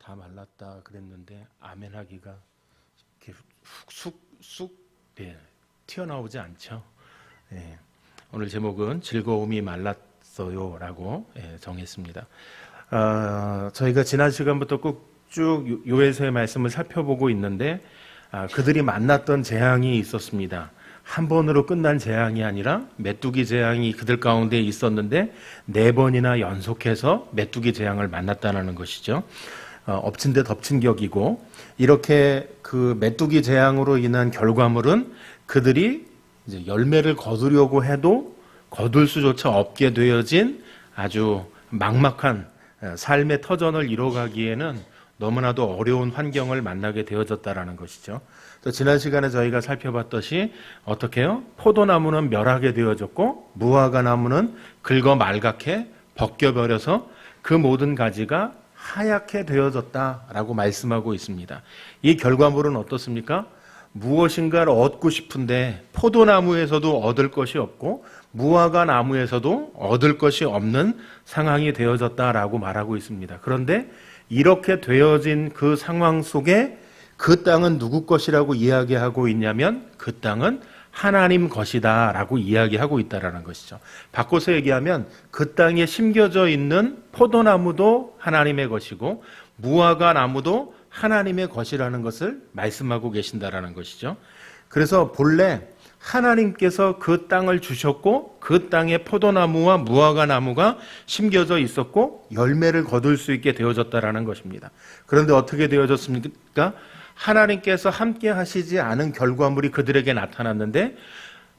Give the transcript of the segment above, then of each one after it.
다 말랐다 그랬는데 아멘 하기가 이렇게 쑥쑥 튀어나오지 않죠. 예. 오늘 제목은 즐거움이 말랐어요라고 정했습니다. 저희가 지난 시간부터 꼭 쭉 요에서의 말씀을 살펴보고 있는데 그들이 만났던 재앙이 있었습니다. 한 번으로 끝난 재앙이 아니라 메뚜기 재앙이 그들 가운데 있었는데 4번이나 연속해서 메뚜기 재앙을 만났다는 것이죠. 엎친 데 덮친 격이고, 이렇게 그 메뚜기 재앙으로 인한 결과물은 그들이 이제 열매를 거두려고 해도 거둘 수조차 없게 되어진 아주 막막한 삶의 터전을 이뤄가기에는 너무나도 어려운 환경을 만나게 되어졌다라는 것이죠. 또 지난 시간에 저희가 살펴봤듯이 어떻게 해요? 포도나무는 멸하게 되어졌고 무화과 나무는 긁어 말갛게 벗겨버려서 그 모든 가지가 하얗게 되어졌다라고 말씀하고 있습니다. 이 결과물은 어떻습니까? 무엇인가를 얻고 싶은데 포도나무에서도 얻을 것이 없고 무화과 나무에서도 얻을 것이 없는 상황이 되어졌다라고 말하고 있습니다. 그런데 이렇게 되어진 그 상황 속에 그 땅은 누구 것이라고 이야기하고 있냐면 그 땅은 하나님 것이다 라고 이야기하고 있다는 것이죠. 바꿔서 얘기하면 그 땅에 심겨져 있는 포도나무도 하나님의 것이고 무화과 나무도 하나님의 것이라는 것을 말씀하고 계신다라는 것이죠. 그래서 본래 하나님께서 그 땅을 주셨고 그 땅에 포도나무와 무화과 나무가 심겨져 있었고 열매를 거둘 수 있게 되어졌다라는 것입니다. 그런데 어떻게 되어졌습니까? 하나님께서 함께 하시지 않은 결과물이 그들에게 나타났는데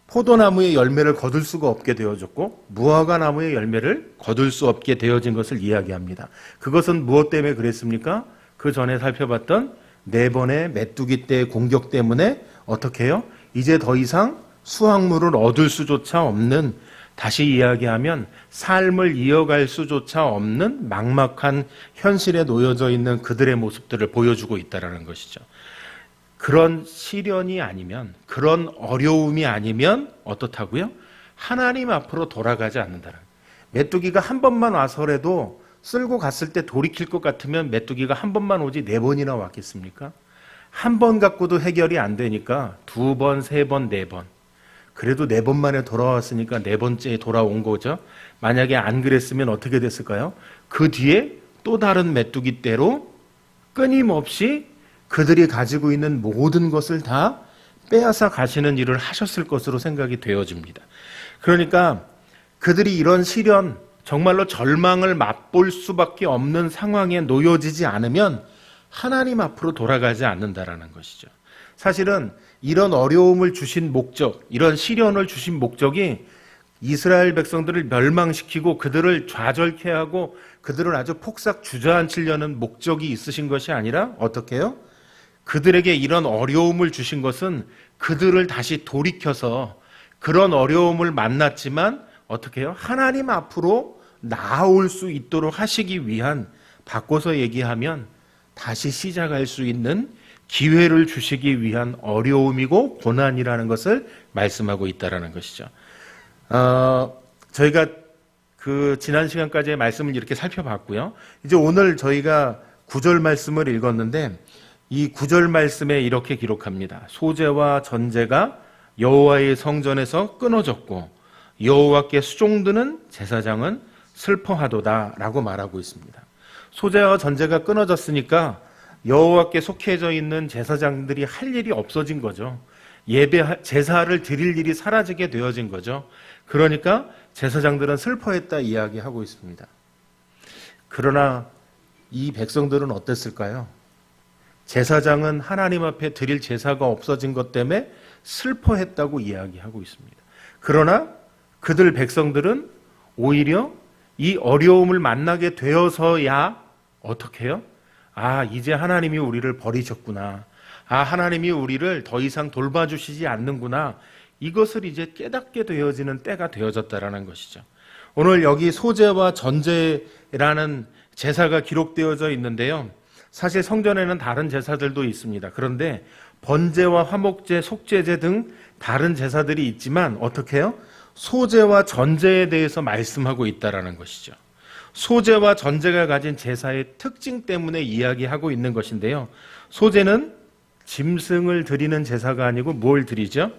포도나무의 열매를 거둘 수가 없게 되어졌고 무화과 나무의 열매를 거둘 수 없게 되어진 것을 이야기합니다. 그것은 무엇 때문에 그랬습니까? 그 전에 살펴봤던 4번의 메뚜기 떼의 공격 때문에 어떻게 해요? 이제 더 이상 수확물을 얻을 수조차 없는, 다시 이야기하면 삶을 이어갈 수조차 없는 막막한 현실에 놓여져 있는 그들의 모습들을 보여주고 있다는 것이죠. 그런 시련이 아니면, 그런 어려움이 아니면 어떻다고요? 하나님 앞으로 돌아가지 않는다는. 메뚜기가 한 번만 와서라도 쓸고 갔을 때 돌이킬 것 같으면 메뚜기가 한 번만 오지 4번이나 왔겠습니까? 한 번 갖고도 해결이 안 되니까 2번, 3번, 4번. 그래도 4번 만에 돌아왔으니까 4번째에 돌아온 거죠. 만약에 안 그랬으면 어떻게 됐을까요? 그 뒤에 또 다른 메뚜기 떼로 끊임없이 그들이 가지고 있는 모든 것을 다 빼앗아 가시는 일을 하셨을 것으로 생각이 되어집니다. 그러니까 그들이 이런 시련, 정말로 절망을 맛볼 수밖에 없는 상황에 놓여지지 않으면 하나님 앞으로 돌아가지 않는다라는 것이죠. 사실은 이런 어려움을 주신 목적, 이런 시련을 주신 목적이 이스라엘 백성들을 멸망시키고 그들을 좌절케 하고 그들을 아주 폭삭 주저앉히려는 목적이 있으신 것이 아니라 어떻게 해요? 그들에게 이런 어려움을 주신 것은 그들을 다시 돌이켜서 그런 어려움을 만났지만 어떻게 해요? 하나님 앞으로 나아올 수 있도록 하시기 위한, 바꿔서 얘기하면 다시 시작할 수 있는 기회를 주시기 위한 어려움이고 고난이라는 것을 말씀하고 있다는 것이죠. 저희가 그 지난 시간까지의 말씀을 이렇게 살펴봤고요. 이제 오늘 저희가 9절 말씀을 읽었는데 이 9절 말씀에 이렇게 기록합니다. 소재와 전제가 여호와의 성전에서 끊어졌고 여호와께 수종드는 제사장은 슬퍼하도다 라고 말하고 있습니다. 소재와 전제가 끊어졌으니까 여호와께 속해져 있는 제사장들이 할 일이 없어진 거죠. 제사를 드릴 일이 사라지게 되어진 거죠. 그러니까 제사장들은 슬퍼했다 이야기하고 있습니다. 그러나 이 백성들은 어땠을까요? 제사장은 하나님 앞에 드릴 제사가 없어진 것 때문에 슬퍼했다고 이야기하고 있습니다. 그러나 그들 백성들은 오히려 이 어려움을 만나게 되어서야 어떻게 해요? 이제 하나님이 우리를 버리셨구나. 하나님이 우리를 더 이상 돌봐주시지 않는구나. 이것을 이제 깨닫게 되어지는 때가 되어졌다라는 것이죠. 오늘 여기 소제와 전제라는 제사가 기록되어져 있는데요. 사실 성전에는 다른 제사들도 있습니다. 그런데 번제와 화목제, 속죄제 등 다른 제사들이 있지만 어떻게 해요? 소제와 전제에 대해서 말씀하고 있다라는 것이죠. 소제와 전제가 가진 제사의 특징 때문에 이야기하고 있는 것인데요. 소제는 짐승을 드리는 제사가 아니고 뭘 드리죠?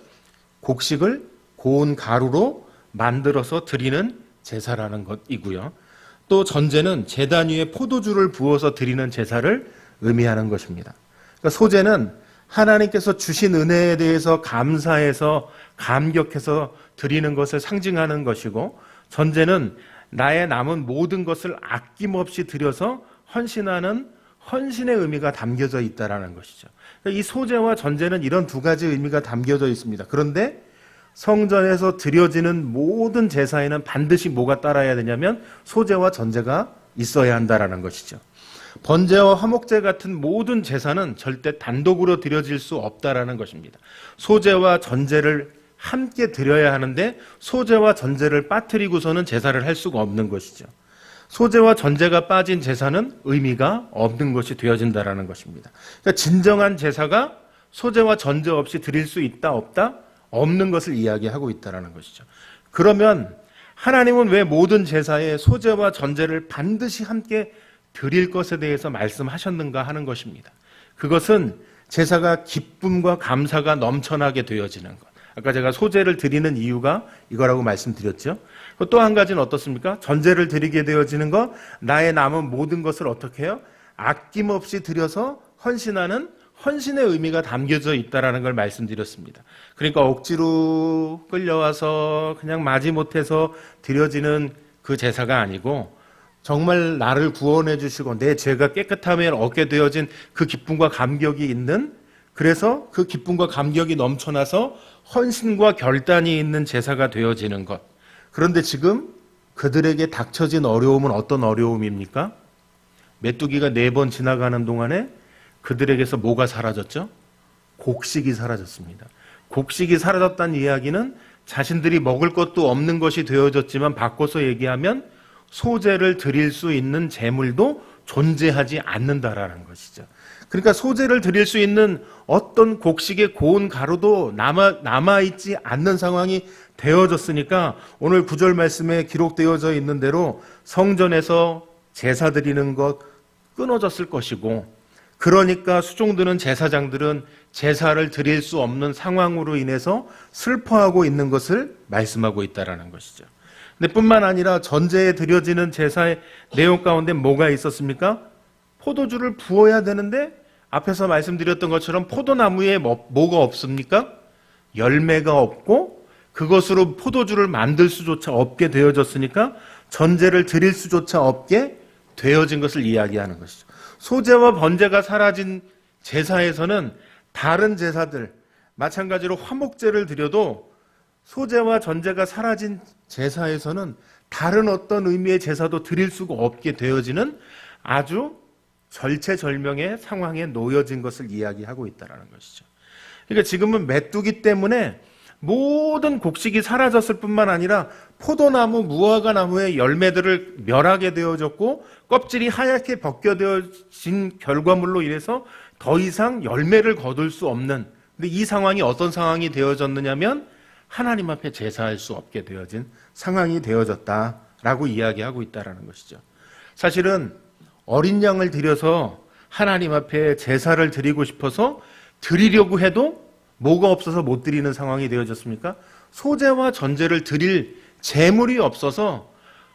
곡식을 고운 가루로 만들어서 드리는 제사라는 것이고요. 또 전제는 제단 위에 포도주를 부어서 드리는 제사를 의미하는 것입니다. 그러니까 소제는 하나님께서 주신 은혜에 대해서 감사해서 감격해서 드리는 것을 상징하는 것이고, 전제는 나의 남은 모든 것을 아낌없이 드려서 헌신하는 헌신의 의미가 담겨져 있다는 것이죠. 이 소제와 전제는 이런 두 가지 의미가 담겨져 있습니다. 그런데 성전에서 드려지는 모든 제사에는 반드시 뭐가 따라야 되냐면 소제와 전제가 있어야 한다는 것이죠. 번제와 화목제 같은 모든 제사는 절대 단독으로 드려질 수 없다라는 것입니다. 소제와 전제를 함께 드려야 하는데 소제와 전제를 빠뜨리고서는 제사를 할 수가 없는 것이죠. 소제와 전제가 빠진 제사는 의미가 없는 것이 되어진다라는 것입니다. 그러니까 진정한 제사가 소제와 전제 없이 드릴 수 있다 없다? 없는 것을 이야기하고 있다라는 것이죠. 그러면 하나님은 왜 모든 제사에 소제와 전제를 반드시 함께 드릴 것에 대해서 말씀하셨는가 하는 것입니다. 그것은 제사가 기쁨과 감사가 넘쳐나게 되어지는 것. 아까 제가 소제를 드리는 이유가 이거라고 말씀드렸죠. 또 한 가지는 어떻습니까? 전제를 드리게 되어지는 것, 나의 남은 모든 것을 어떻게 해요? 아낌없이 드려서 헌신하는 헌신의 의미가 담겨져 있다는 걸 말씀드렸습니다. 그러니까 억지로 끌려와서 그냥 마지못해서 드려지는 그 제사가 아니고 정말 나를 구원해 주시고 내 죄가 깨끗함에 얻게 되어진 그 기쁨과 감격이 있는, 그래서 그 기쁨과 감격이 넘쳐나서 헌신과 결단이 있는 제사가 되어지는 것. 그런데 지금 그들에게 닥쳐진 어려움은 어떤 어려움입니까? 메뚜기가 4번 지나가는 동안에 그들에게서 뭐가 사라졌죠? 곡식이 사라졌습니다. 곡식이 사라졌다는 이야기는 자신들이 먹을 것도 없는 것이 되어졌지만 바꿔서 얘기하면 소제를 드릴 수 있는 재물도 존재하지 않는다라는 것이죠. 그러니까 소제를 드릴 수 있는 어떤 곡식의 고운 가루도 남아있지 않는 상황이 되어졌으니까 오늘 9절 말씀에 기록되어져 있는 대로 성전에서 제사 드리는 것 끊어졌을 것이고, 그러니까 수종드는 제사장들은 제사를 드릴 수 없는 상황으로 인해서 슬퍼하고 있는 것을 말씀하고 있다는 것이죠. 근데 뿐만 아니라 전제에 드려지는 제사의 내용 가운데 뭐가 있었습니까? 포도주를 부어야 되는데 앞에서 말씀드렸던 것처럼 포도나무에 뭐가 없습니까? 열매가 없고 그것으로 포도주를 만들 수조차 없게 되어졌으니까 전제를 드릴 수조차 없게 되어진 것을 이야기하는 것이죠. 소제와 번제가 사라진 제사에서는 다른 제사들, 마찬가지로 화목제를 드려도 소제와 전제가 사라진 제사에서는 다른 어떤 의미의 제사도 드릴 수가 없게 되어지는 아주 절체절명의 상황에 놓여진 것을 이야기하고 있다는 것이죠. 그러니까 지금은 메뚜기 때문에 모든 곡식이 사라졌을 뿐만 아니라 포도나무, 무화과 나무의 열매들을 멸하게 되어졌고 껍질이 하얗게 벗겨진 결과물로 인해서 더 이상 열매를 거둘 수 없는, 근데 이 상황이 어떤 상황이 되어졌느냐면 하나님 앞에 제사할 수 없게 되어진 상황이 되어졌다라고 이야기하고 있다는 것이죠. 사실은 어린 양을 드려서 하나님 앞에 제사를 드리고 싶어서 드리려고 해도 뭐가 없어서 못 드리는 상황이 되어졌습니까? 소제와 전제를 드릴 재물이 없어서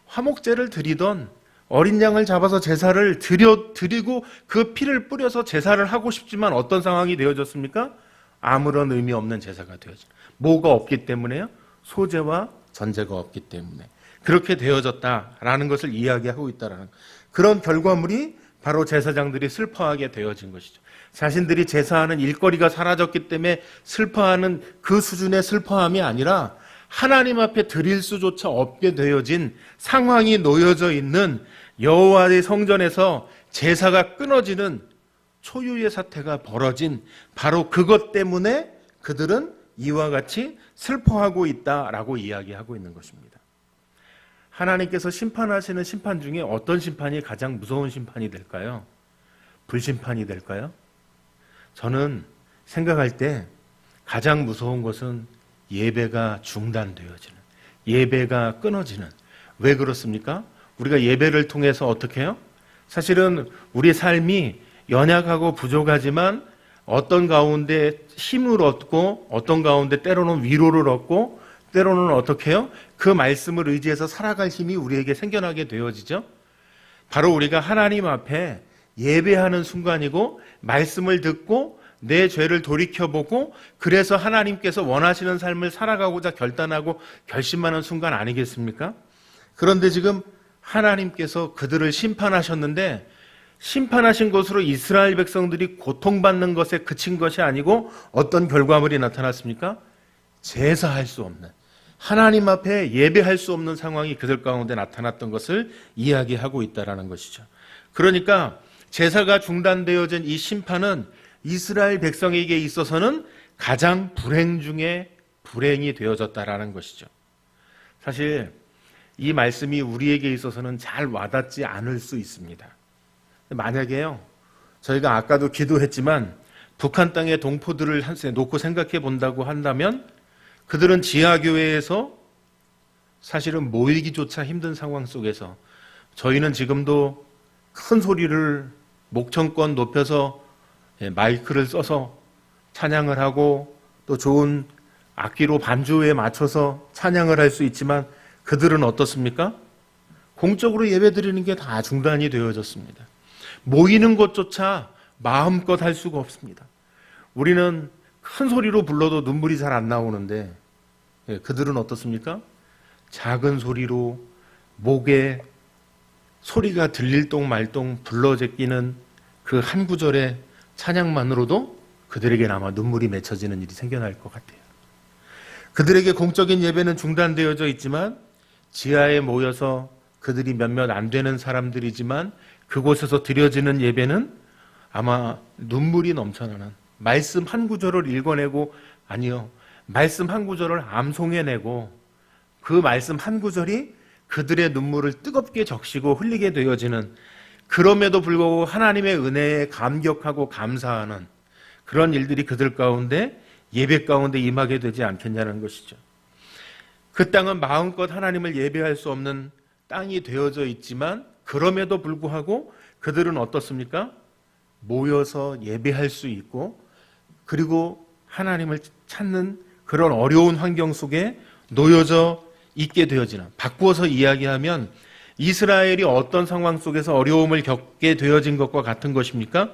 화목제를 드리던 어린 양을 잡아서 제사를 드리고 그 피를 뿌려서 제사를 하고 싶지만 어떤 상황이 되어졌습니까? 아무런 의미 없는 제사가 되어져. 뭐가 없기 때문에요? 소제와 전제가 없기 때문에 그렇게 되어졌다라는 것을 이야기하고 있다라는 그런 결과물이 바로 제사장들이 슬퍼하게 되어진 것이죠. 자신들이 제사하는 일거리가 사라졌기 때문에 슬퍼하는 그 수준의 슬퍼함이 아니라 하나님 앞에 드릴 수조차 없게 되어진 상황이 놓여져 있는 여호와의 성전에서 제사가 끊어지는 초유의 사태가 벌어진 바로 그것 때문에 그들은 이와 같이 슬퍼하고 있다라고 이야기하고 있는 것입니다. 하나님께서 심판하시는 심판 중에 어떤 심판이 가장 무서운 심판이 될까요? 불심판이 될까요? 저는 생각할 때 가장 무서운 것은 예배가 중단되어지는, 예배가 끊어지는. 왜 그렇습니까? 우리가 예배를 통해서 어떻게 해요? 사실은 우리 삶이 연약하고 부족하지만 어떤 가운데 힘을 얻고 어떤 가운데 때로는 위로를 얻고 때로는 어떻게 해요? 그 말씀을 의지해서 살아갈 힘이 우리에게 생겨나게 되어지죠. 바로 우리가 하나님 앞에 예배하는 순간이고 말씀을 듣고 내 죄를 돌이켜보고 그래서 하나님께서 원하시는 삶을 살아가고자 결단하고 결심하는 순간 아니겠습니까? 그런데 지금 하나님께서 그들을 심판하셨는데 심판하신 것으로 이스라엘 백성들이 고통받는 것에 그친 것이 아니고 어떤 결과물이 나타났습니까? 제사할 수 없는, 하나님 앞에 예배할 수 없는 상황이 그들 가운데 나타났던 것을 이야기하고 있다는 것이죠. 그러니까 제사가 중단되어진 이 심판은 이스라엘 백성에게 있어서는 가장 불행 중에 불행이 되어졌다라는 것이죠. 사실 이 말씀이 우리에게 있어서는 잘 와닿지 않을 수 있습니다. 만약에요, 저희가 아까도 기도했지만 북한 땅의 동포들을 한세 놓고 생각해 본다고 한다면 그들은 지하교회에서 사실은 모이기조차 힘든 상황 속에서 저희는 지금도 큰 소리를 목청껏 높여서 마이크를 써서 찬양을 하고 또 좋은 악기로 반주에 맞춰서 찬양을 할 수 있지만 그들은 어떻습니까? 공적으로 예배드리는 게 다 중단이 되어졌습니다. 모이는 것조차 마음껏 할 수가 없습니다. 우리는 큰 소리로 불러도 눈물이 잘 안 나오는데 그들은 어떻습니까? 작은 소리로 목에 소리가 들릴 똥 말똥 불러 제끼는 그 한 구절의 찬양만으로도 그들에게 아마 눈물이 맺혀지는 일이 생겨날 것 같아요. 그들에게 공적인 예배는 중단되어져 있지만 지하에 모여서 그들이 몇몇 안 되는 사람들이지만 그곳에서 드려지는 예배는 아마 눈물이 넘쳐나는 말씀 한 구절을 읽어내고 아니요, 말씀 한 구절을 암송해내고 그 말씀 한 구절이 그들의 눈물을 뜨겁게 적시고 흘리게 되어지는, 그럼에도 불구하고 하나님의 은혜에 감격하고 감사하는 그런 일들이 그들 가운데 예배 가운데 임하게 되지 않겠냐는 것이죠. 그 땅은 마음껏 하나님을 예배할 수 없는 땅이 되어져 있지만 그럼에도 불구하고 그들은 어떻습니까? 모여서 예배할 수 있고 그리고 하나님을 찾는 그런 어려운 환경 속에 놓여져 있게 되어지는, 바꾸어서 이야기하면 이스라엘이 어떤 상황 속에서 어려움을 겪게 되어진 것과 같은 것입니까?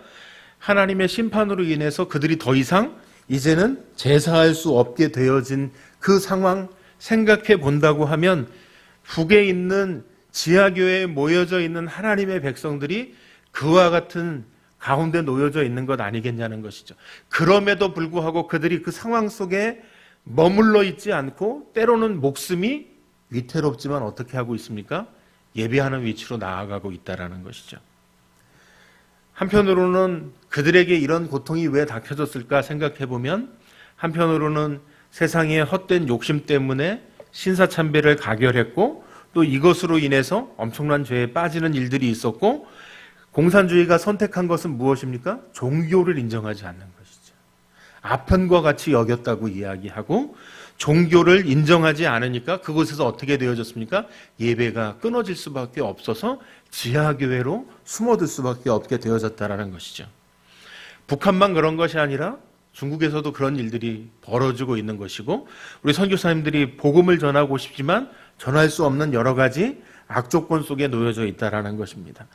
하나님의 심판으로 인해서 그들이 더 이상 이제는 제사할 수 없게 되어진 그 상황 생각해 본다고 하면 북에 있는 지하교회에 모여져 있는 하나님의 백성들이 그와 같은 가운데 놓여져 있는 것 아니겠냐는 것이죠. 그럼에도 불구하고 그들이 그 상황 속에 머물러 있지 않고 때로는 목숨이 위태롭지만 어떻게 하고 있습니까? 예배하는 위치로 나아가고 있다는 것이죠. 한편으로는 그들에게 이런 고통이 왜 닥쳐졌을까 생각해 보면 한편으로는 세상의 헛된 욕심 때문에 신사참배를 가결했고 또 이것으로 인해서 엄청난 죄에 빠지는 일들이 있었고 공산주의가 선택한 것은 무엇입니까? 종교를 인정하지 않는 것이죠. 아편과 같이 여겼다고 이야기하고 종교를 인정하지 않으니까 그곳에서 어떻게 되어졌습니까? 예배가 끊어질 수밖에 없어서 지하교회로 숨어들 수밖에 없게 되어졌다는 것이죠. 북한만 그런 것이 아니라 중국에서도 그런 일들이 벌어지고 있는 것이고 우리 선교사님들이 복음을 전하고 싶지만 전할 수 없는 여러 가지 악조건 속에 놓여져 있다는 것입니다.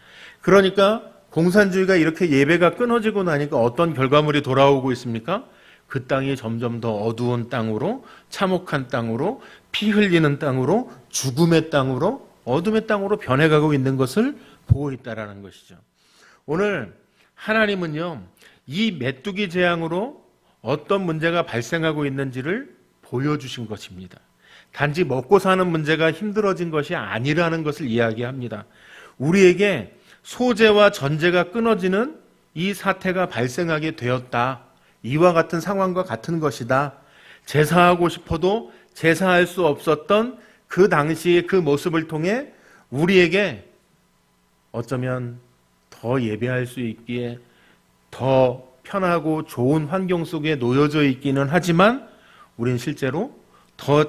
그러니까 공산주의가 이렇게 예배가 끊어지고 나니까 어떤 결과물이 돌아오고 있습니까? 그 땅이 점점 더 어두운 땅으로, 참혹한 땅으로, 피 흘리는 땅으로, 죽음의 땅으로, 어둠의 땅으로 변해가고 있는 것을 보고 있다는 것이죠. 오늘 하나님은요, 이 메뚜기 재앙으로 어떤 문제가 발생하고 있는지를 보여주신 것입니다. 단지 먹고 사는 문제가 힘들어진 것이 아니라는 것을 이야기합니다. 우리에게 소재와 전제가 끊어지는 이 사태가 발생하게 되었다. 이와 같은 상황과 같은 것이다. 제사하고 싶어도 제사할 수 없었던 그 당시의 그 모습을 통해 우리에게 어쩌면 더 예배할 수 있기에 더 편하고 좋은 환경 속에 놓여져 있기는 하지만 우린 실제로 더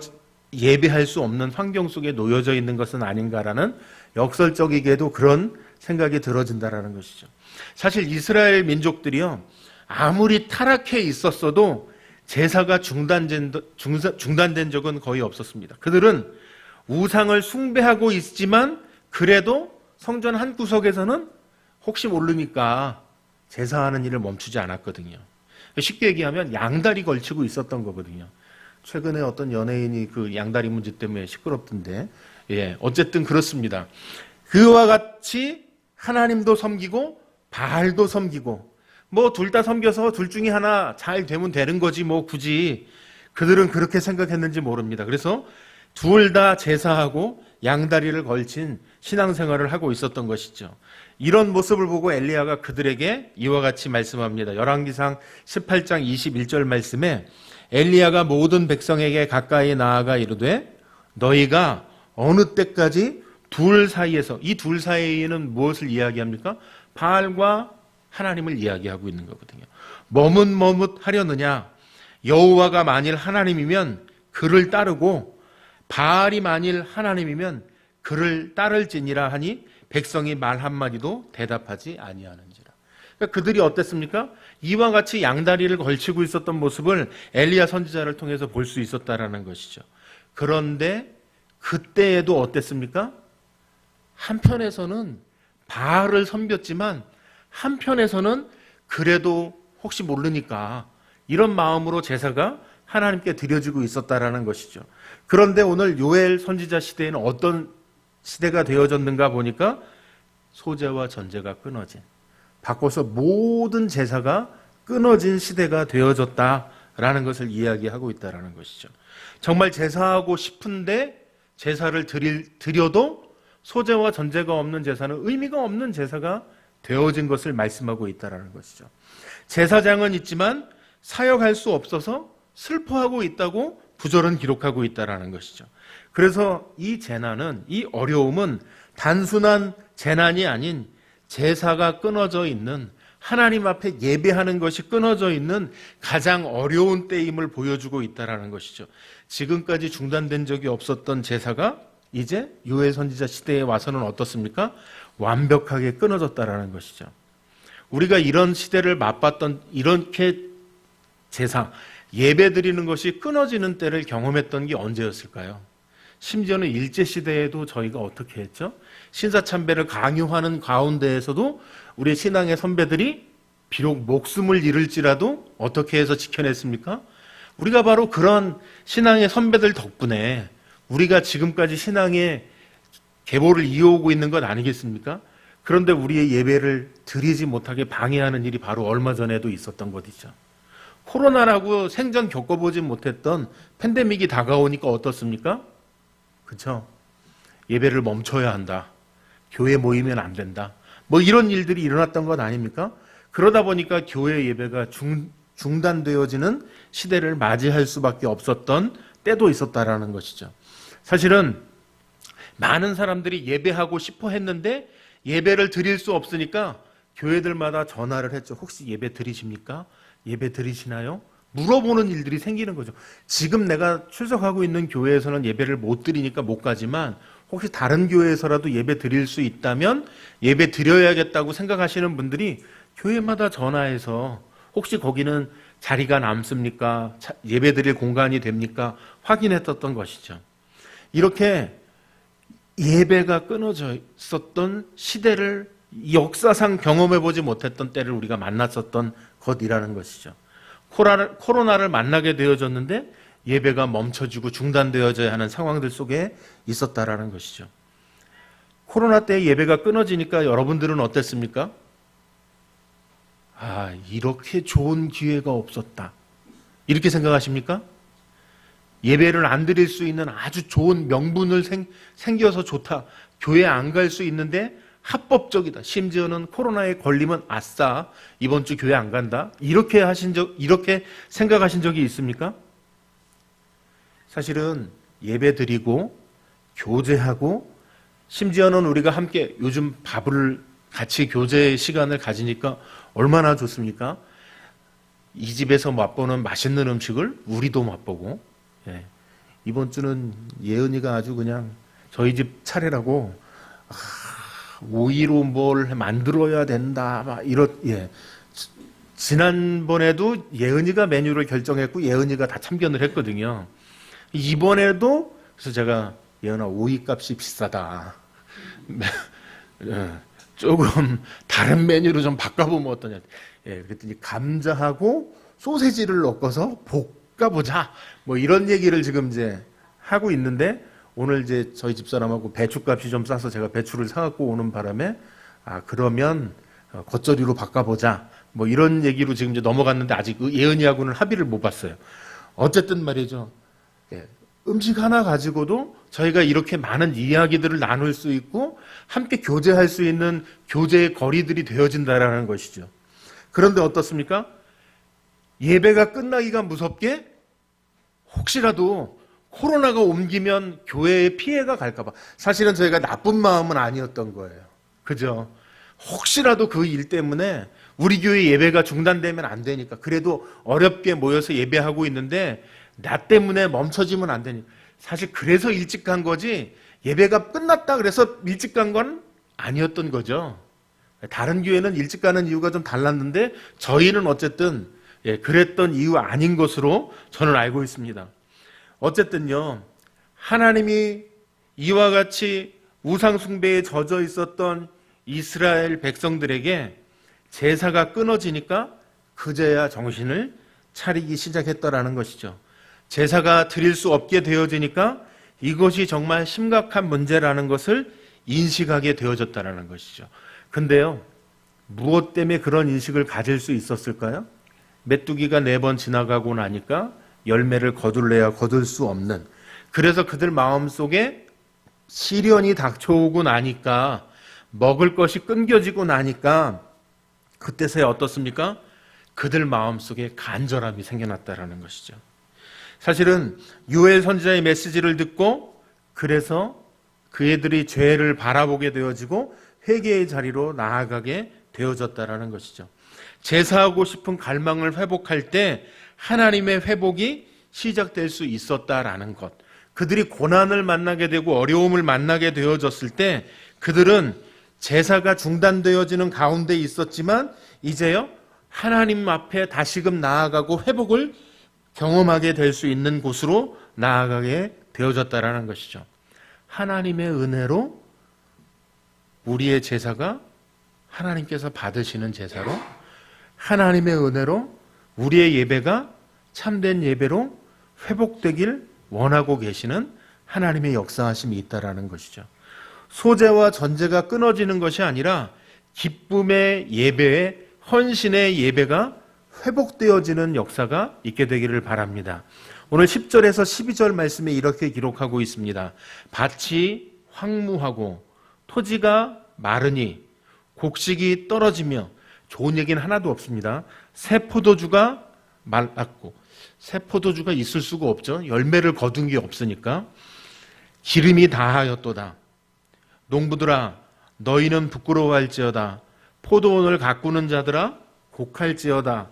예배할 수 없는 환경 속에 놓여져 있는 것은 아닌가라는 역설적이게도 그런 생각이 들어진다라는 것이죠. 사실 이스라엘 민족들이요, 아무리 타락해 있었어도 제사가 중단된 적은 거의 없었습니다. 그들은 우상을 숭배하고 있지만 그래도 성전 한 구석에서는 혹시 모르니까 제사하는 일을 멈추지 않았거든요. 쉽게 얘기하면 양다리 걸치고 있었던 거거든요. 최근에 어떤 연예인이 그 양다리 문제 때문에 시끄럽던데, 어쨌든 그렇습니다. 그와 같이 하나님도 섬기고 바알도 섬기고, 뭐 둘 다 섬겨서 둘 중에 하나 잘 되면 되는 거지 뭐 굳이 그들은 그렇게 생각했는지 모릅니다. 그래서 둘 다 제사하고 양다리를 걸친 신앙생활을 하고 있었던 것이죠. 이런 모습을 보고 엘리야가 그들에게 이와 같이 말씀합니다. 열왕기상 18장 21절 말씀에 엘리야가 모든 백성에게 가까이 나아가 이르되 너희가 어느 때까지 둘 사이에서, 이 둘 사이에는 무엇을 이야기합니까? 바알과 하나님을 이야기하고 있는 거거든요. 머뭇머뭇하려느냐? 여호와가 만일 하나님이면 그를 따르고 바알이 만일 하나님이면 그를 따를지니라 하니 백성이 말 한마디도 대답하지 아니하는지라. 그러니까 그들이 어땠습니까? 이와 같이 양다리를 걸치고 있었던 모습을 엘리야 선지자를 통해서 볼 수 있었다라는 것이죠. 그런데 그때에도 어땠습니까? 한편에서는 바알을 섬겼지만 한편에서는 그래도 혹시 모르니까 이런 마음으로 제사가 하나님께 드려지고 있었다라는 것이죠. 그런데 오늘 요엘 선지자 시대에는 어떤 시대가 되어졌는가 보니까 소제와 전제가 끊어진, 바꿔서 모든 제사가 끊어진 시대가 되어졌다라는 것을 이야기하고 있다라는 것이죠. 정말 제사하고 싶은데 제사를 드려도 소제와 전제가 없는 제사는 의미가 없는 제사가 되어진 것을 말씀하고 있다라는 것이죠. 제사장은 있지만 사역할 수 없어서 슬퍼하고 있다고 부절은 기록하고 있다라는 것이죠. 그래서 이 재난은, 이 어려움은 단순한 재난이 아닌 제사가 끊어져 있는, 하나님 앞에 예배하는 것이 끊어져 있는 가장 어려운 때임을 보여주고 있다라는 것이죠. 지금까지 중단된 적이 없었던 제사가 이제 요엘 선지자 시대에 와서는 어떻습니까? 완벽하게 끊어졌다라는 것이죠. 우리가 이런 시대를 맛봤던, 이렇게 제사, 예배 드리는 것이 끊어지는 때를 경험했던 게 언제였을까요? 심지어는 일제시대에도 저희가 어떻게 했죠? 신사참배를 강요하는 가운데에서도 우리 신앙의 선배들이 비록 목숨을 잃을지라도 어떻게 해서 지켜냈습니까? 우리가 바로 그런 신앙의 선배들 덕분에 우리가 지금까지 신앙의 계보를 이어오고 있는 것 아니겠습니까? 그런데 우리의 예배를 드리지 못하게 방해하는 일이 바로 얼마 전에도 있었던 것이죠. 코로나라고 생전 겪어보지 못했던 팬데믹이 다가오니까 어떻습니까? 그렇죠? 예배를 멈춰야 한다. 교회 모이면 안 된다. 뭐 이런 일들이 일어났던 것 아닙니까? 그러다 보니까 교회 예배가 중단되어지는 시대를 맞이할 수밖에 없었던 때도 있었다라는 것이죠. 사실은 많은 사람들이 예배하고 싶어 했는데 예배를 드릴 수 없으니까 교회들마다 전화를 했죠. 혹시 예배 드리십니까? 예배 드리시나요? 물어보는 일들이 생기는 거죠. 지금 내가 출석하고 있는 교회에서는 예배를 못 드리니까 못 가지만 혹시 다른 교회에서라도 예배 드릴 수 있다면 예배 드려야겠다고 생각하시는 분들이 교회마다 전화해서 혹시 거기는 자리가 남습니까? 예배 드릴 공간이 됩니까? 확인했었던 것이죠. 이렇게 예배가 끊어져 있었던 시대를 역사상 경험해보지 못했던 때를 우리가 만났었던 것이라는 것이죠. 코로나를 만나게 되어졌는데 예배가 멈춰지고 중단되어져야 하는 상황들 속에 있었다라는 것이죠. 코로나 때 예배가 끊어지니까 여러분들은 어땠습니까? 아, 이렇게 좋은 기회가 없었다. 이렇게 생각하십니까? 예배를 안 드릴 수 있는 아주 좋은 명분을 생겨서 좋다. 교회 안 갈 수 있는데 합법적이다. 심지어는 코로나에 걸리면 아싸, 이번 주 교회 안 간다. 이렇게 생각하신 적이 있습니까? 사실은 예배 드리고 교제하고 심지어는 우리가 함께 요즘 밥을 같이 교제 시간을 가지니까 얼마나 좋습니까? 이 집에서 맛보는 맛있는 음식을 우리도 맛보고, 이번 주는 예은이가 아주 그냥 저희 집 차례라고 오이로 뭘 만들어야 된다. 막 예. 지난번에도 예은이가 메뉴를 결정했고 예은이가 다 참견을 했거든요. 이번에도 그래서 제가 예은아 오이 값이 비싸다. 조금 다른 메뉴로 좀 바꿔보면 어떠냐. 예, 그랬더니 감자하고 소세지를 넣어서 볶아보자. 뭐 이런 얘기를 지금 이제 하고 있는데 오늘 이제 저희 집사람하고 배추값이 좀 싸서 제가 배추를 사갖고 오는 바람에 그러면 겉절이로 바꿔보자. 뭐 이런 얘기로 지금 이제 넘어갔는데 아직 예은이하고는 합의를 못 봤어요. 어쨌든 말이죠. 예, 음식 하나 가지고도 저희가 이렇게 많은 이야기들을 나눌 수 있고 함께 교제할 수 있는 교제의 거리들이 되어진다라는 것이죠. 그런데 어떻습니까? 예배가 끝나기가 무섭게 혹시라도 코로나가 옮기면 교회에 피해가 갈까봐. 사실은 저희가 나쁜 마음은 아니었던 거예요. 그죠? 혹시라도 그 일 때문에 우리 교회 예배가 중단되면 안 되니까. 그래도 어렵게 모여서 예배하고 있는데 나 때문에 멈춰지면 안 되니까. 사실 그래서 일찍 간 거지 예배가 끝났다 그래서 일찍 간 건 아니었던 거죠. 다른 교회는 일찍 가는 이유가 좀 달랐는데 저희는 어쨌든 그랬던 이유 아닌 것으로 저는 알고 있습니다. 어쨌든요, 하나님이 이와 같이 우상 숭배에 젖어 있었던 이스라엘 백성들에게 제사가 끊어지니까 그제야 정신을 차리기 시작했다라는 것이죠. 제사가 드릴 수 없게 되어지니까 이것이 정말 심각한 문제라는 것을 인식하게 되어졌다라는 것이죠. 근데요, 무엇 때문에 그런 인식을 가질 수 있었을까요? 메뚜기가 4번 지나가고 나니까 열매를 거둘래야 거둘 수 없는, 그래서 그들 마음속에 시련이 닥쳐오고 나니까, 먹을 것이 끊겨지고 나니까 그때서야 어떻습니까? 그들 마음속에 간절함이 생겨났다라는 것이죠. 사실은 요엘 선지자의 메시지를 듣고 그래서 그 애들이 죄를 바라보게 되어지고 회개의 자리로 나아가게 되어졌다라는 것이죠. 제사하고 싶은 갈망을 회복할 때 하나님의 회복이 시작될 수 있었다라는 것. 그들이 고난을 만나게 되고 어려움을 만나게 되어졌을 때 그들은 제사가 중단되어지는 가운데 있었지만 이제요 하나님 앞에 다시금 나아가고 회복을 경험하게 될 수 있는 곳으로 나아가게 되어졌다라는 것이죠. 하나님의 은혜로 우리의 제사가 하나님께서 받으시는 제사로, 하나님의 은혜로 우리의 예배가 참된 예배로 회복되길 원하고 계시는 하나님의 역사하심이 있다라는 것이죠. 소제와 전제가 끊어지는 것이 아니라 기쁨의 예배에 헌신의 예배가 회복되어지는 역사가 있게 되기를 바랍니다. 오늘 10절에서 12절 말씀에 이렇게 기록하고 있습니다. 밭이 황무하고 토지가 마르니 곡식이 떨어지며, 좋은 얘기는 하나도 없습니다. 새 포도주가 말랐고, 새 포도주가 있을 수가 없죠. 열매를 거둔 게 없으니까. 기름이 다하였도다. 농부들아 너희는 부끄러워할지어다. 포도원을 가꾸는 자들아 곡할지어다.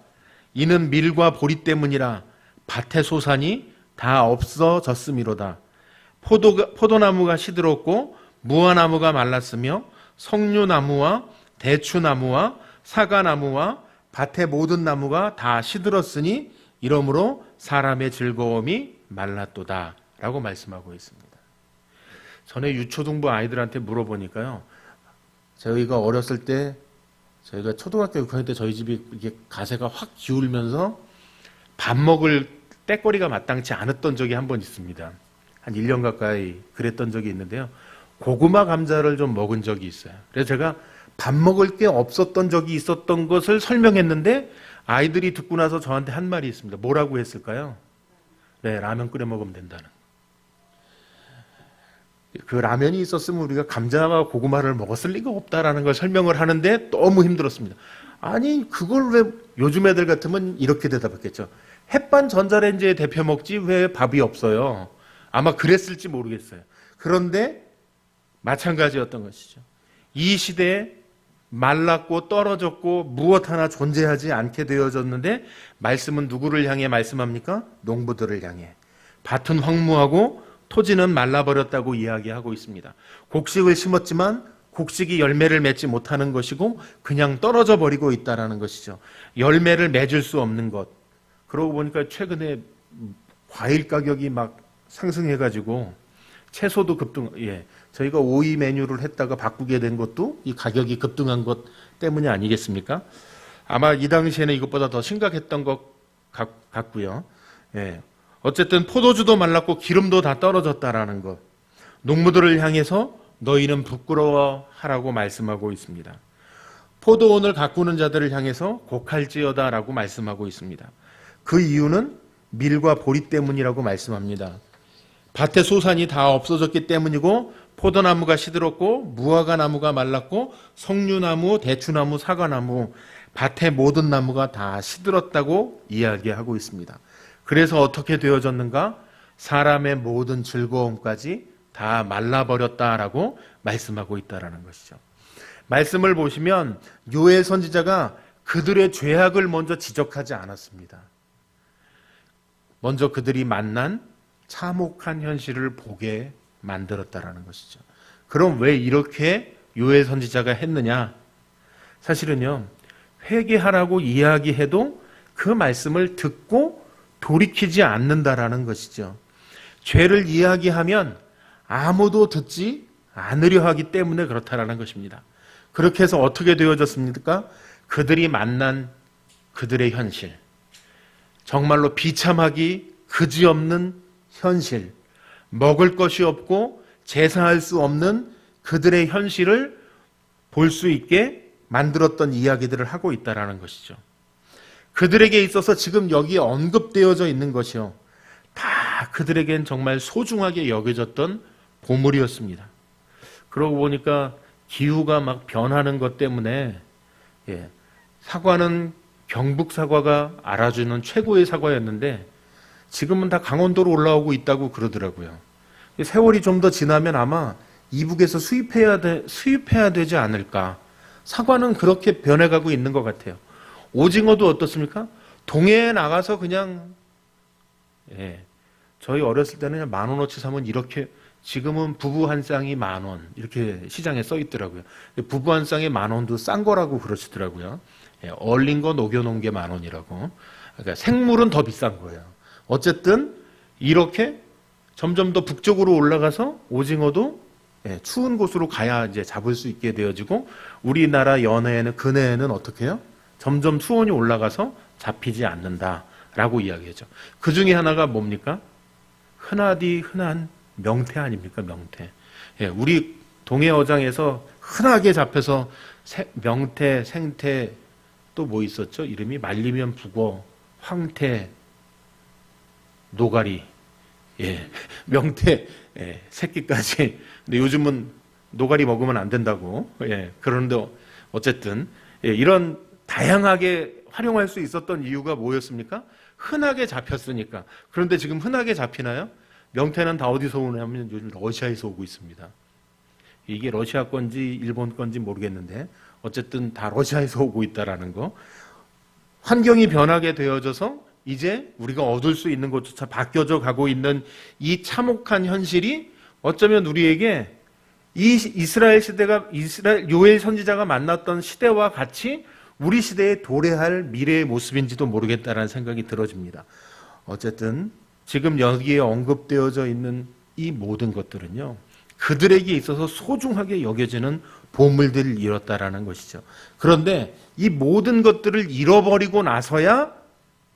이는 밀과 보리 때문이라 밭의 소산이 다 없어졌음이로다. 포도나무가 시들었고 무화나무가 말랐으며 석류나무와 대추나무와 사과나무와 밭의 모든 나무가 다 시들었으니 이러므로 사람의 즐거움이 말랐도다 라고 말씀하고 있습니다. 전에 유초등부 아이들한테 물어보니까요, 저희가 어렸을 때, 저희가 초등학교 6학년 때 저희 집이 이게 가세가 확 기울면서 밥 먹을 때거리가 마땅치 않았던 적이 한 번 있습니다. 한 1년 가까이 그랬던 적이 있는데요. 고구마 감자를 좀 먹은 적이 있어요. 그래서 제가 밥 먹을 게 없었던 적이 있었던 것을 설명했는데 아이들이 듣고 나서 저한테 한 말이 있습니다. 뭐라고 했을까요? 네, 라면 끓여 먹으면 된다는. 그 라면이 있었으면 우리가 감자와 고구마를 먹었을 리가 없다라는 걸 설명을 하는데 너무 힘들었습니다. 아니 그걸 왜, 요즘 애들 같으면 이렇게 대답했겠죠. 햇반 전자레인지에 데펴 먹지 왜 밥이 없어요. 아마 그랬을지 모르겠어요. 그런데 마찬가지였던 것이죠. 이 시대에 말랐고 떨어졌고 무엇 하나 존재하지 않게 되어졌는데 말씀은 누구를 향해 말씀합니까? 농부들을 향해. 밭은 황무하고 토지는 말라버렸다고 이야기하고 있습니다. 곡식을 심었지만 곡식이 열매를 맺지 못하는 것이고 그냥 떨어져 버리고 있다는 것이죠. 열매를 맺을 수 없는 것. 그러고 보니까 최근에 과일 가격이 막 상승해가지고 채소도 저희가 오이 메뉴를 했다가 바꾸게 된 것도 이 가격이 급등한 것 때문이 아니겠습니까? 아마 이 당시에는 이것보다 더 심각했던 것 같고요. 어쨌든 포도주도 말랐고 기름도 다 떨어졌다라는 것. 농부들을 향해서 너희는 부끄러워하라고 말씀하고 있습니다. 포도원을 가꾸는 자들을 향해서 곡할지어다라고 말씀하고 있습니다. 그 이유는 밀과 보리 때문이라고 말씀합니다. 밭의 소산이 다 없어졌기 때문이고 포도나무가 시들었고 무화과 나무가 말랐고 석류나무, 대추나무, 사과나무, 밭의 모든 나무가 다 시들었다고 이야기하고 있습니다. 그래서 어떻게 되어졌는가? 사람의 모든 즐거움까지 다 말라버렸다라고 말씀하고 있다라는 것이죠. 말씀을 보시면 요엘 선지자가 그들의 죄악을 먼저 지적하지 않았습니다. 먼저 그들이 만난 참혹한 현실을 보게 만들었다라는 것이죠. 그럼 왜 이렇게 요엘 선지자가 했느냐? 사실은요, 회개하라고 이야기해도 그 말씀을 듣고 돌이키지 않는다라는 것이죠. 죄를 이야기하면 아무도 듣지 않으려 하기 때문에 그렇다라는 것입니다. 그렇게 해서 어떻게 되어졌습니까? 그들이 만난 그들의 현실, 정말로 비참하기 그지없는 현실, 먹을 것이 없고 제사할 수 없는 그들의 현실을 볼 수 있게 만들었던 이야기들을 하고 있다라는 것이죠. 그들에게 있어서 지금 여기에 언급되어져 있는 것이요, 다 그들에겐 정말 소중하게 여겨졌던 보물이었습니다. 그러고 보니까 기후가 막 변하는 것 때문에 사과는 경북 사과가 알아주는 최고의 사과였는데 지금은 다 강원도로 올라오고 있다고 그러더라고요. 세월이 좀 더 지나면 아마 이북에서 수입해야 되지 않을까. 사과는 그렇게 변해가고 있는 것 같아요. 오징어도 어떻습니까? 동해에 나가서 그냥 저희 어렸을 때는 10,000원어치 사면 이렇게, 지금은 부부 한 쌍이 10,000원 이렇게 시장에 써 있더라고요. 부부 한 쌍에 10,000원도 싼 거라고 그러시더라고요. 얼린 거 녹여놓은 게 10,000원이라고. 그러니까 생물은 더 비싼 거예요. 어쨌든 이렇게 점점 더 북쪽으로 올라가서 오징어도 추운 곳으로 가야 이제 잡을 수 있게 되어지고, 우리나라 연해에는 근해에는 어떻게 해요? 점점 수온이 올라가서 잡히지 않는다라고 이야기하죠. 그 중에 하나가 뭡니까? 흔하디 흔한 명태 아닙니까? 명태. 우리 동해어장에서 흔하게 잡혀서 명태, 생태, 또 뭐 있었죠? 이름이 말리면 북어, 황태, 노가리, 명태 새끼까지. 근데 요즘은 노가리 먹으면 안 된다고. 그런데 어쨌든 이런 다양하게 활용할 수 있었던 이유가 뭐였습니까? 흔하게 잡혔으니까. 그런데 지금 흔하게 잡히나요? 명태는 다 어디서 오냐면 요즘 러시아에서 오고 있습니다. 이게 러시아 건지 일본 건지 모르겠는데 어쨌든 다 러시아에서 오고 있다라는 거. 환경이 변하게 되어져서 이제 우리가 얻을 수 있는 것조차 바뀌어져 가고 있는 이 참혹한 현실이 어쩌면 우리에게 이 이스라엘 요엘 선지자가 만났던 시대와 같이 우리 시대에 도래할 미래의 모습인지도 모르겠다라는 생각이 들어집니다. 어쨌든 지금 여기에 언급되어져 있는 이 모든 것들은요, 그들에게 있어서 소중하게 여겨지는 보물들을 잃었다라는 것이죠. 그런데 이 모든 것들을 잃어버리고 나서야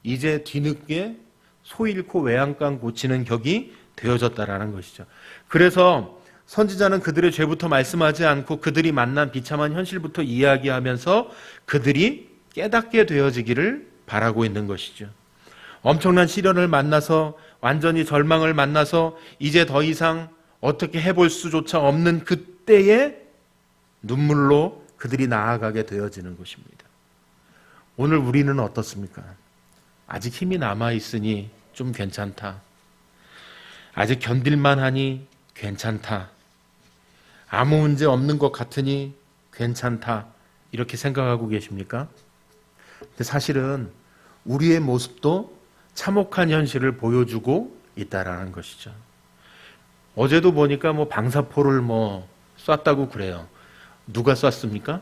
이제 뒤늦게 소 잃고 외양간 고치는 격이 되어졌다라는 것이죠. 그래서 선지자는 그들의 죄부터 말씀하지 않고 그들이 만난 비참한 현실부터 이야기하면서 그들이 깨닫게 되어지기를 바라고 있는 것이죠. 엄청난 시련을 만나서, 완전히 절망을 만나서 이제 더 이상 어떻게 해볼 수조차 없는 그때에 눈물로 그들이 나아가게 되어지는 것입니다. 오늘 우리는 어떻습니까? 아직 힘이 남아있으니 좀 괜찮다. 아직 견딜만하니 괜찮다. 아무 문제 없는 것 같으니 괜찮다. 이렇게 생각하고 계십니까? 근데 사실은 우리의 모습도 참혹한 현실을 보여주고 있다라는 것이죠. 어제도 보니까 뭐 방사포를 뭐 쐈다고 그래요. 누가 쐈습니까?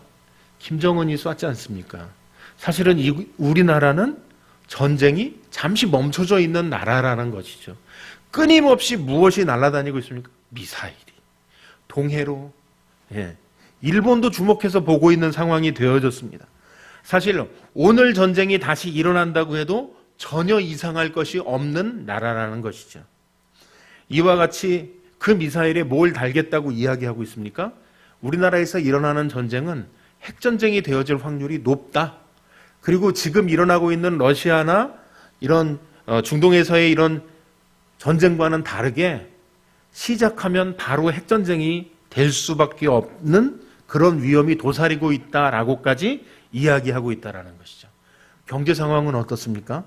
김정은이 쐈지 않습니까? 사실은 우리나라는 전쟁이 잠시 멈춰져 있는 나라라는 것이죠. 끊임없이 무엇이 날아다니고 있습니까? 미사일이. 동해로. 예. 일본도 주목해서 보고 있는 상황이 되어졌습니다. 사실 오늘 전쟁이 다시 일어난다고 해도 전혀 이상할 것이 없는 나라라는 것이죠. 이와 같이 그 미사일에 뭘 달겠다고 이야기하고 있습니까? 우리나라에서 일어나는 전쟁은 핵전쟁이 되어질 확률이 높다. 그리고 지금 일어나고 있는 러시아나 이런 중동에서의 이런 전쟁과는 다르게 시작하면 바로 핵전쟁이 될 수밖에 없는 그런 위험이 도사리고 있다라고까지 이야기하고 있다라는 것이죠. 경제 상황은 어떻습니까?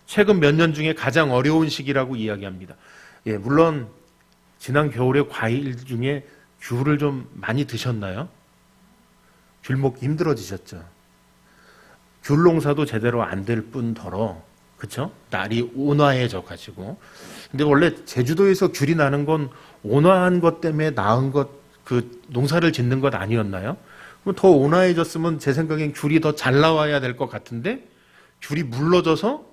최근 몇 년 중에 가장 어려운 시기라고 이야기합니다. 예, 물론 지난 겨울에 과일 중에 귤을 좀 많이 드셨나요? 귤 먹기 힘들어지셨죠. 귤 농사도 제대로 안 될 뿐더러, 그쵸? 날이 온화해져 가지고. 근데 원래 제주도에서 귤이 나는 건 온화한 것 때문에 나은 것, 그 농사를 짓는 것 아니었나요? 그럼 더 온화해졌으면 제 생각엔 귤이 더 잘 나와야 될 것 같은데, 귤이 물러져서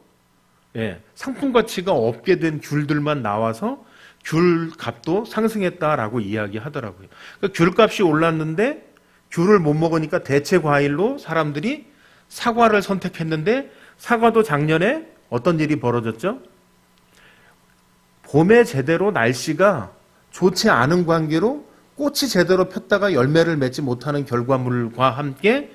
예, 상품 가치가 없게 된 귤들만 나와서 귤 값도 상승했다라고 이야기하더라고요. 그러니까 귤 값이 올랐는데 귤을 못 먹으니까 대체 과일로 사람들이 사과를 선택했는데, 사과도 작년에 어떤 일이 벌어졌죠? 봄에 제대로 날씨가 좋지 않은 관계로 꽃이 제대로 폈다가 열매를 맺지 못하는 결과물과 함께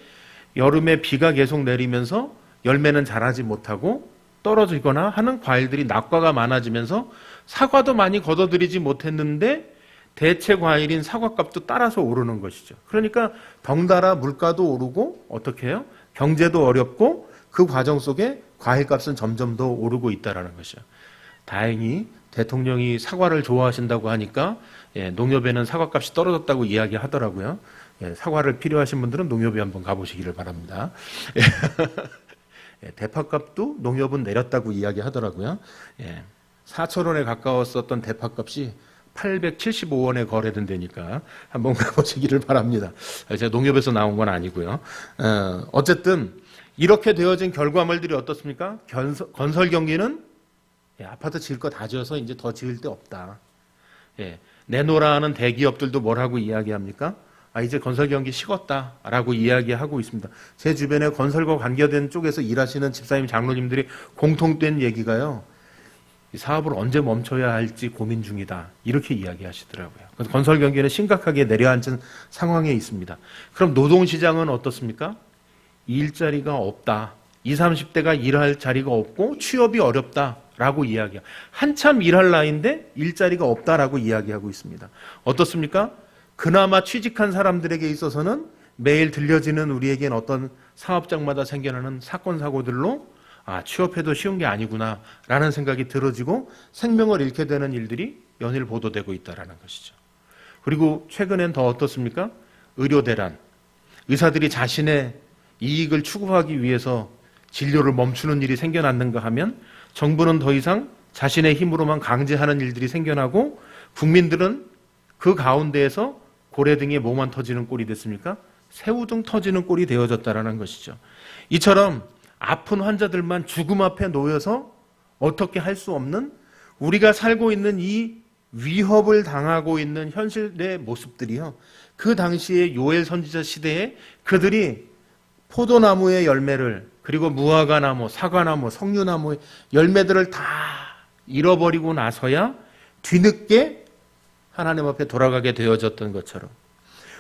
여름에 비가 계속 내리면서 열매는 자라지 못하고 떨어지거나 하는 과일들이 낙과가 많아지면서 사과도 많이 걷어들이지 못했는데 대체 과일인 사과값도 따라서 오르는 것이죠. 그러니까 덩달아 물가도 오르고 어떻게 해요? 경제도 어렵고 그 과정 속에 과일값은 점점 더 오르고 있다는 것이죠. 다행히 대통령이 사과를 좋아하신다고 하니까 농협에는 사과값이 떨어졌다고 이야기하더라고요. 사과를 필요하신 분들은 농협에 한번 가보시기를 바랍니다. 대파값도 농협은 내렸다고 이야기하더라고요. 4,000원에 가까웠었던 대파값이 875원에 거래된다니까 한번 가보시기를 바랍니다. 제가 농협에서 나온 건 아니고요. 어쨌든 이렇게 되어진 결과물들이 어떻습니까? 건설 경기는 아파트 지을 거 다 지어서 이제 더 지을 데 없다. 내놓으라 하는 대기업들도 뭐라고 이야기합니까? 이제 건설 경기 식었다라고 이야기하고 있습니다. 제 주변에 건설과 관계된 쪽에서 일하시는 집사님, 장로님들이 공통된 얘기가요. 이 사업을 언제 멈춰야 할지 고민 중이다. 이렇게 이야기하시더라고요. 건설 경기는 심각하게 내려앉은 상황에 있습니다. 그럼 노동시장은 어떻습니까? 일자리가 없다. 20, 30대가 일할 자리가 없고 취업이 어렵다라고 이야기해요. 한참 일할 나이인데 일자리가 없다라고 이야기하고 있습니다. 어떻습니까? 그나마 취직한 사람들에게 있어서는 매일 들려지는 우리에겐 어떤 사업장마다 생겨나는 사건, 사고들로 취업해도 쉬운 게 아니구나 라는 생각이 들어지고 생명을 잃게 되는 일들이 연일 보도되고 있다는 것이죠. 그리고 최근엔 더 어떻습니까? 의료대란. 의사들이 자신의 이익을 추구하기 위해서 진료를 멈추는 일이 생겨났는가 하면 정부는 더 이상 자신의 힘으로만 강제하는 일들이 생겨나고 국민들은 그 가운데에서 고래등에 뭐만 터지는 꼴이 됐습니까? 새우등 터지는 꼴이 되어졌다는 것이죠. 이처럼 아픈 환자들만 죽음 앞에 놓여서 어떻게 할 수 없는 우리가 살고 있는 이 위협을 당하고 있는 현실의 모습들이요. 그 당시에 요엘 선지자 시대에 그들이 포도나무의 열매를 그리고 무화과나무, 사과나무, 석류나무의 열매들을 다 잃어버리고 나서야 뒤늦게 하나님 앞에 돌아가게 되어졌던 것처럼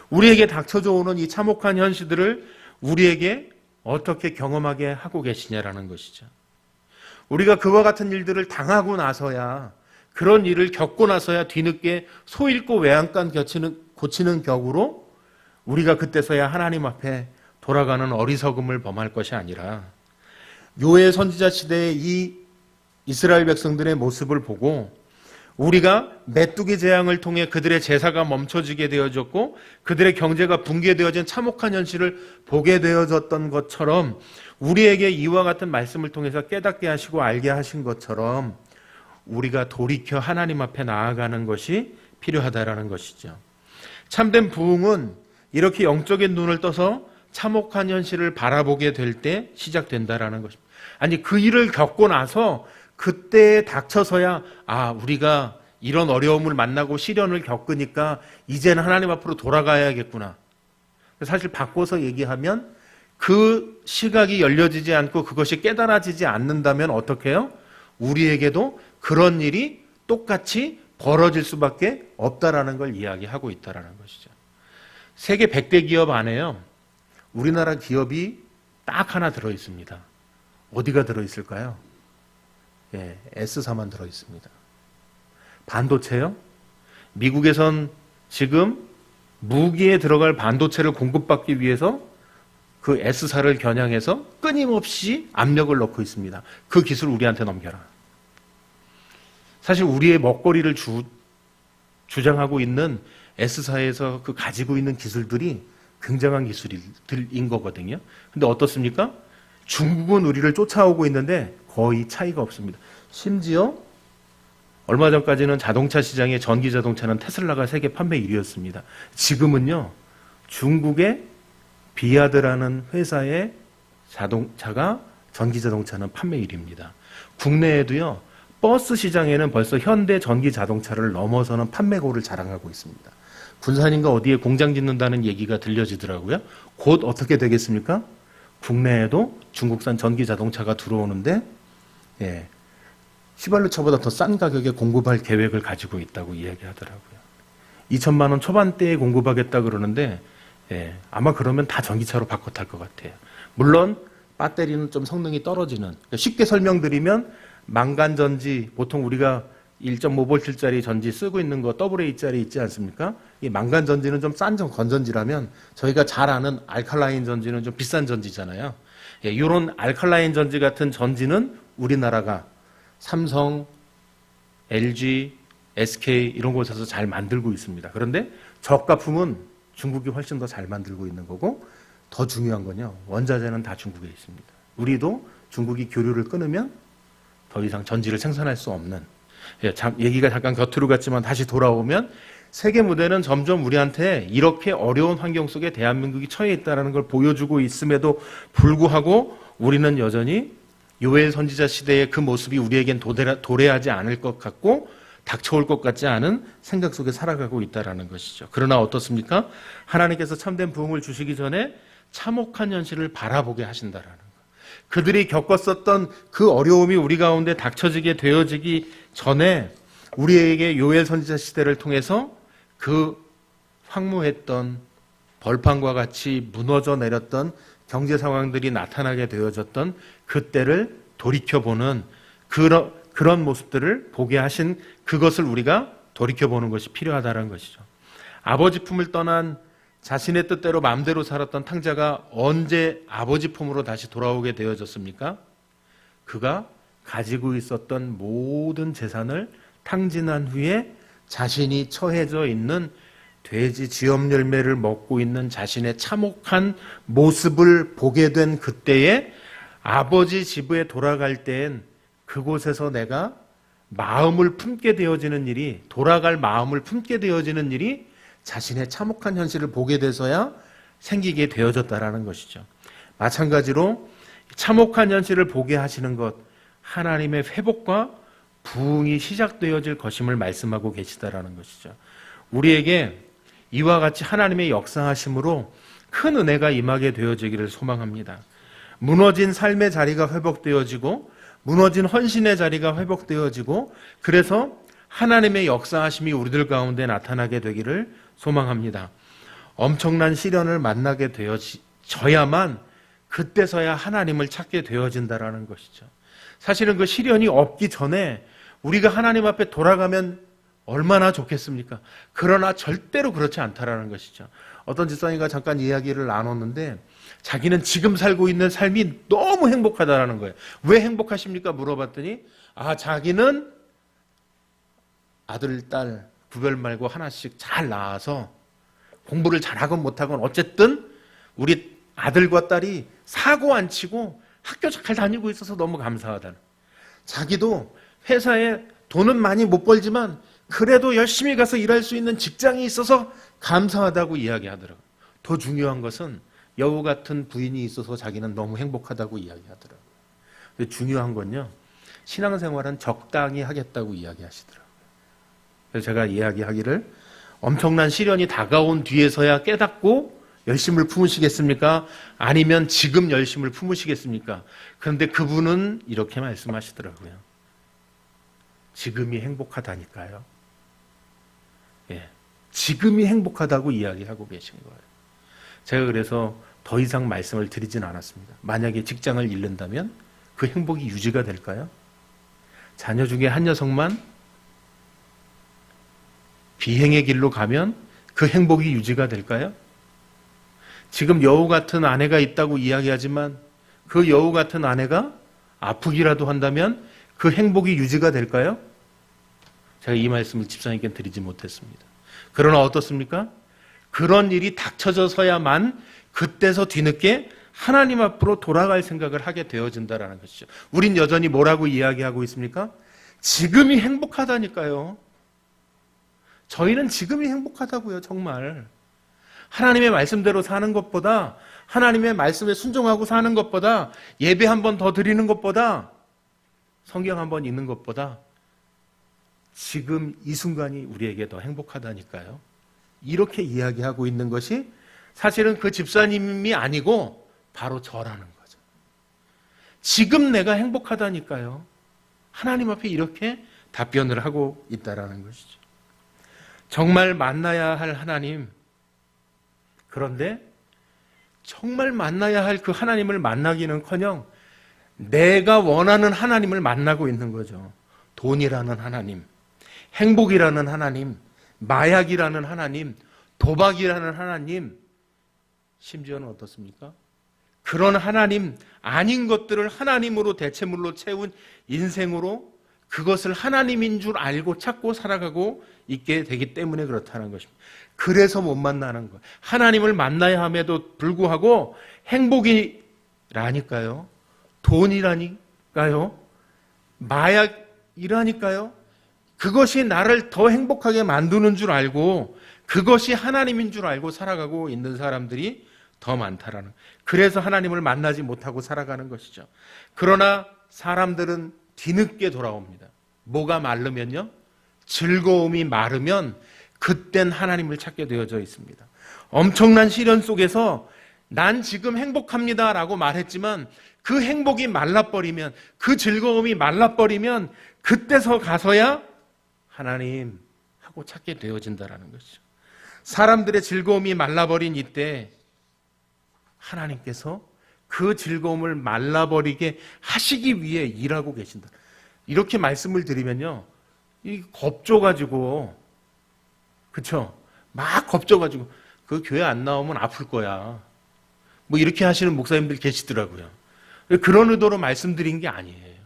우리에게 닥쳐져 오는 이 참혹한 현실들을 우리에게 어떻게 경험하게 하고 계시냐라는 것이죠. 우리가 그와 같은 일들을 당하고 나서야 그런 일을 겪고 나서야 뒤늦게 소 잃고 외양간 고치는 격으로 우리가 그때서야 하나님 앞에 돌아가는 어리석음을 범할 것이 아니라 요엘 선지자 시대의 이 이스라엘 백성들의 모습을 보고 우리가 메뚜기 재앙을 통해 그들의 제사가 멈춰지게 되어졌고 그들의 경제가 붕괴되어진 참혹한 현실을 보게 되어졌던 것처럼 우리에게 이와 같은 말씀을 통해서 깨닫게 하시고 알게 하신 것처럼 우리가 돌이켜 하나님 앞에 나아가는 것이 필요하다라는 것이죠. 참된 부흥은 이렇게 영적인 눈을 떠서 참혹한 현실을 바라보게 될 때 시작된다라는 것입니다. 아니, 그 일을 겪고 나서 그때에 닥쳐서야 우리가 이런 어려움을 만나고 시련을 겪으니까 이제는 하나님 앞으로 돌아가야겠구나. 사실 바꿔서 얘기하면 그 시각이 열려지지 않고 그것이 깨달아지지 않는다면 어떻게 해요? 우리에게도 그런 일이 똑같이 벌어질 수밖에 없다라는 걸 이야기하고 있다라는 것이죠. 세계 100대 기업 안에요, 우리나라 기업이 딱 하나 들어있습니다. 어디가 들어있을까요? S사만 들어있습니다. 반도체요? 미국에선 지금 무기에 들어갈 반도체를 공급받기 위해서 그 S사를 겨냥해서 끊임없이 압력을 넣고 있습니다. 그 기술 우리한테 넘겨라. 사실 우리의 먹거리를 주장하고 있는 S사에서 그 가지고 있는 기술들이 굉장한 기술들인 거거든요. 근데 어떻습니까? 중국은 우리를 쫓아오고 있는데 거의 차이가 없습니다. 심지어 얼마 전까지는 자동차 시장에 전기 자동차는 테슬라가 세계 판매 1위였습니다. 지금은요, 중국의 비아드라는 회사의 자동차가 전기 자동차는 판매 1위입니다. 국내에도요, 버스 시장에는 벌써 현대 전기 자동차를 넘어서는 판매고를 자랑하고 있습니다. 군산인가 어디에 공장 짓는다는 얘기가 들려지더라고요. 곧 어떻게 되겠습니까? 국내에도 중국산 전기 자동차가 들어오는데 휘발유차보다 더 싼 가격에 공급할 계획을 가지고 있다고 이야기하더라고요. 2천만 원 초반대에 공급하겠다 그러는데 아마 그러면 다 전기차로 바꿔 탈 것 같아요. 물론 배터리는 좀 성능이 떨어지는, 쉽게 설명드리면 망간전지, 보통 우리가 1.5V짜리 전지 쓰고 있는 거 AA짜리 있지 않습니까? 이 망간전지는 좀 싼 건전지라면 저희가 잘 아는 알칼라인 전지는 좀 비싼 전지잖아요. 이런 알칼라인 전지 같은 전지는 우리나라가 삼성, LG, SK 이런 곳에서 잘 만들고 있습니다. 그런데 저가품은 중국이 훨씬 더 잘 만들고 있는 거고, 더 중요한 건요, 원자재는 다 중국에 있습니다. 우리도 중국이 교류를 끊으면 더 이상 전지를 생산할 수 없는, 얘기가 잠깐 겉으로 갔지만 다시 돌아오면 세계 무대는 점점 우리한테 이렇게 어려운 환경 속에 대한민국이 처해 있다는 걸 보여주고 있음에도 불구하고 우리는 여전히 요엘 선지자 시대의 그 모습이 우리에겐 도래하지 않을 것 같고 닥쳐올 것 같지 않은 생각 속에 살아가고 있다는 것이죠. 그러나 어떻습니까? 하나님께서 참된 부흥을 주시기 전에 참혹한 현실을 바라보게 하신다라는 것. 그들이 겪었었던 그 어려움이 우리 가운데 닥쳐지게 되어지기 전에 우리에게 요엘 선지자 시대를 통해서 그 황무했던 벌판과 같이 무너져 내렸던 경제 상황들이 나타나게 되어졌던 그때를 돌이켜보는 그런 모습들을 보게 하신 그것을 우리가 돌이켜보는 것이 필요하다는 것이죠. 아버지 품을 떠난 자신의 뜻대로 마음대로 살았던 탕자가 언제 아버지 품으로 다시 돌아오게 되어졌습니까? 그가 가지고 있었던 모든 재산을 탕진한 후에 자신이 처해져 있는 돼지 쥐엄 열매를 먹고 있는 자신의 참혹한 모습을 보게 된 그때에 아버지 집에 돌아갈 때엔 그곳에서 내가 마음을 품게 되어지는 일이, 돌아갈 마음을 품게 되어지는 일이 자신의 참혹한 현실을 보게 돼서야 생기게 되어졌다라는 것이죠. 마찬가지로 참혹한 현실을 보게 하시는 것, 하나님의 회복과 부흥이 시작되어질 것임을 말씀하고 계시다라는 것이죠. 우리에게 이와 같이 하나님의 역사하심으로 큰 은혜가 임하게 되어지기를 소망합니다. 무너진 삶의 자리가 회복되어지고 무너진 헌신의 자리가 회복되어지고, 그래서 하나님의 역사하심이 우리들 가운데 나타나게 되기를 소망합니다. 엄청난 시련을 만나게 되어져야만 그때서야 하나님을 찾게 되어진다라는 것이죠. 사실은 그 시련이 없기 전에 우리가 하나님 앞에 돌아가면 얼마나 좋겠습니까? 그러나 절대로 그렇지 않다라는 것이죠. 어떤 집사님과 잠깐 이야기를 나눴는데 자기는 지금 살고 있는 삶이 너무 행복하다라는 거예요. 왜 행복하십니까? 물어봤더니 자기는 아들, 딸 구별 말고 하나씩 잘 낳아서 공부를 잘하건 못하건 어쨌든 우리 아들과 딸이 사고 안 치고 학교 잘 다니고 있어서 너무 감사하다는. 자기도 회사에 돈은 많이 못 벌지만 그래도 열심히 가서 일할 수 있는 직장이 있어서 감사하다고 이야기하더라고요. 더 중요한 것은 여우 같은 부인이 있어서 자기는 너무 행복하다고 이야기하더라고요. 근데 중요한 건요, 신앙생활은 적당히 하겠다고 이야기하시더라고요. 그래서 제가 이야기하기를 엄청난 시련이 다가온 뒤에서야 깨닫고 열심을 품으시겠습니까? 아니면 지금 열심을 품으시겠습니까? 그런데 그분은 이렇게 말씀하시더라고요. 지금이 행복하다니까요. 예, 지금이 행복하다고 이야기하고 계신 거예요. 제가 그래서 더 이상 말씀을 드리진 않았습니다. 만약에 직장을 잃는다면 그 행복이 유지가 될까요? 자녀 중에 한 녀석만 비행의 길로 가면 그 행복이 유지가 될까요? 지금 여우 같은 아내가 있다고 이야기하지만 그 여우 같은 아내가 아프기라도 한다면 그 행복이 유지가 될까요? 제가 이 말씀을 집사님께 드리지 못했습니다. 그러나 어떻습니까? 그런 일이 닥쳐져서야만 그때서 뒤늦게 하나님 앞으로 돌아갈 생각을 하게 되어진다는 것이죠. 우린 여전히 뭐라고 이야기하고 있습니까? 지금이 행복하다니까요. 저희는 지금이 행복하다고요, 정말. 하나님의 말씀대로 사는 것보다, 하나님의 말씀에 순종하고 사는 것보다, 예배 한 번 더 드리는 것보다, 성경 한 번 읽는 것보다 지금 이 순간이 우리에게 더 행복하다니까요. 이렇게 이야기하고 있는 것이 사실은 그 집사님이 아니고 바로 저라는 거죠. 지금 내가 행복하다니까요. 하나님 앞에 이렇게 답변을 하고 있다라는 것이죠. 정말 만나야 할 하나님, 그런데 정말 만나야 할 그 하나님을 만나기는커녕 내가 원하는 하나님을 만나고 있는 거죠. 돈이라는 하나님, 행복이라는 하나님, 마약이라는 하나님, 도박이라는 하나님, 심지어는 어떻습니까? 그런 하나님 아닌 것들을 하나님으로 대체물로 채운 인생으로 그것을 하나님인 줄 알고 찾고 살아가고 있게 되기 때문에 그렇다는 것입니다. 그래서 못 만나는 거예요. 하나님을 만나야 함에도 불구하고 행복이라니까요. 돈이라니까요. 마약이라니까요. 그것이 나를 더 행복하게 만드는 줄 알고 그것이 하나님인 줄 알고 살아가고 있는 사람들이 더 많다라는 거예요. 그래서 하나님을 만나지 못하고 살아가는 것이죠. 그러나 사람들은 뒤늦게 돌아옵니다. 뭐가 마르면요? 즐거움이 마르면 그땐 하나님을 찾게 되어져 있습니다. 엄청난 시련 속에서 난 지금 행복합니다 라고 말했지만 그 행복이 말라버리면, 그 즐거움이 말라버리면 그때서 가서야 하나님 하고 찾게 되어진다는 것이죠. 사람들의 즐거움이 말라버린 이때 하나님께서 그 즐거움을 말라버리게 하시기 위해 일하고 계신다. 이렇게 말씀을 드리면요, 이 겁줘가지고, 그쵸? 막 겁줘가지고 그 교회 안 나오면 아플 거야. 뭐 이렇게 하시는 목사님들 계시더라고요. 그런 의도로 말씀드린 게 아니에요.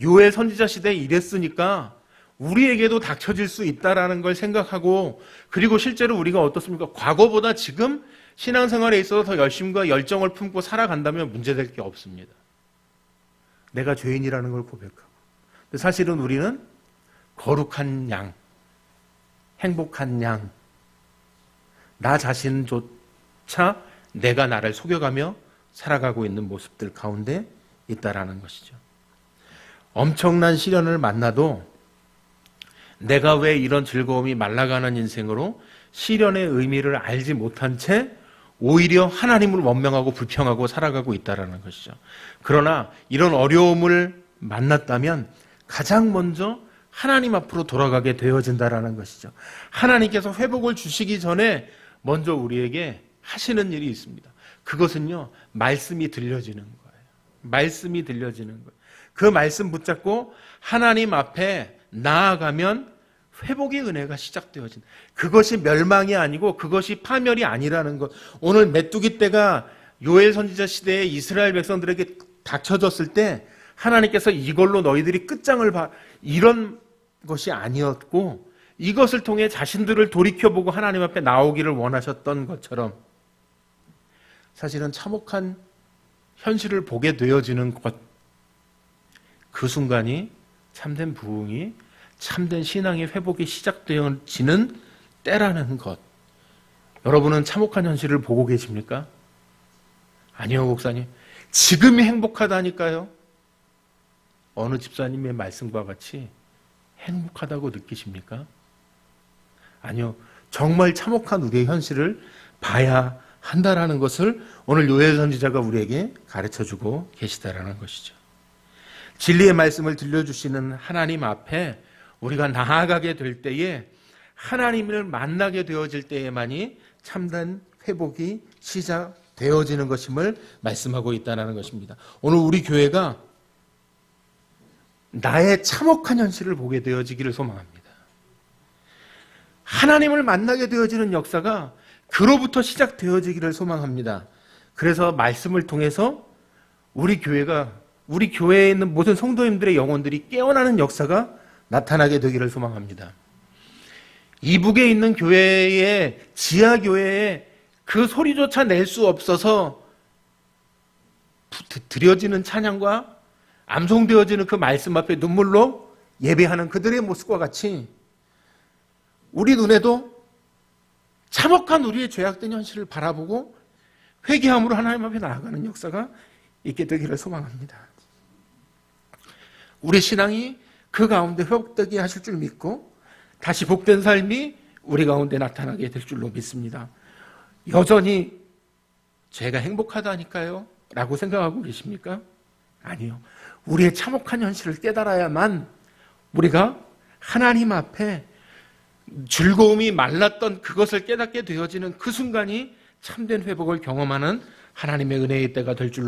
요엘 선지자 시대에 이랬으니까 우리에게도 닥쳐질 수 있다라는 걸 생각하고, 그리고 실제로 우리가 어떻습니까? 과거보다 지금 신앙생활에 있어서 더 열심과 열정을 품고 살아간다면 문제될 게 없습니다. 내가 죄인이라는 걸 고백하고. 근데 사실은 우리는 거룩한 양, 행복한 양, 나 자신조차 내가 나를 속여가며 살아가고 있는 모습들 가운데 있다라는 것이죠. 엄청난 시련을 만나도 내가 왜 이런 즐거움이 말라가는 인생으로 시련의 의미를 알지 못한 채 오히려 하나님을 원망하고 불평하고 살아가고 있다라는 것이죠. 그러나 이런 어려움을 만났다면 가장 먼저 하나님 앞으로 돌아가게 되어진다라는 것이죠. 하나님께서 회복을 주시기 전에 먼저 우리에게 하시는 일이 있습니다. 그것은요, 말씀이 들려지는 거예요. 말씀이 들려지는 거예요. 그 말씀 붙잡고 하나님 앞에 나아가면 회복의 은혜가 시작되어진다. 그것이 멸망이 아니고 그것이 파멸이 아니라는 것. 오늘 메뚜기 떼가 요엘 선지자 시대에 이스라엘 백성들에게 닥쳐졌을 때 하나님께서 이걸로 너희들이 끝장을 봐, 이런 것이 아니었고 이것을 통해 자신들을 돌이켜보고 하나님 앞에 나오기를 원하셨던 것처럼 사실은 참혹한 현실을 보게 되어지는 것, 그 순간이 참된 부흥이, 참된 신앙의 회복이 시작되어지는 때라는 것. 여러분은 참혹한 현실을 보고 계십니까? 아니요, 목사님. 지금이 행복하다니까요. 어느 집사님의 말씀과 같이 행복하다고 느끼십니까? 아니요. 정말 참혹한 우리의 현실을 봐야 한다라는 것을 오늘 요엘 선지자가 우리에게 가르쳐주고 계시다라는 것이죠. 진리의 말씀을 들려주시는 하나님 앞에 우리가 나아가게 될 때에 하나님을 만나게 되어질 때에만이 참된 회복이 시작되어지는 것임을 말씀하고 있다는 것입니다. 오늘 우리 교회가 나의 참혹한 현실을 보게 되어지기를 소망합니다. 하나님을 만나게 되어지는 역사가 그로부터 시작되어지기를 소망합니다. 그래서 말씀을 통해서 우리 교회에 있는 모든 성도님들의 영혼들이 깨어나는 역사가 나타나게 되기를 소망합니다. 이북에 있는 교회의 지하교회에 그 소리조차 낼 수 없어서 드려지는 찬양과 암송되어지는 그 말씀 앞에 눈물로 예배하는 그들의 모습과 같이 우리 눈에도 참혹한 우리의 죄악된 현실을 바라보고 회개함으로 하나님 앞에 나아가는 역사가 있게 되기를 소망합니다. 우리 신앙이 그 가운데 회복되게 하실 줄 믿고 다시 복된 삶이 우리 가운데 나타나게 될 줄로 믿습니다. 여전히 제가 행복하다니까요? 라고 생각하고 계십니까? 아니요. 우리의 참혹한 현실을 깨달아야만 우리가 하나님 앞에 즐거움이 말랐던 그것을 깨닫게 되어지는 그 순간이 참된 회복을 경험하는 하나님의 은혜의 때가 될 줄로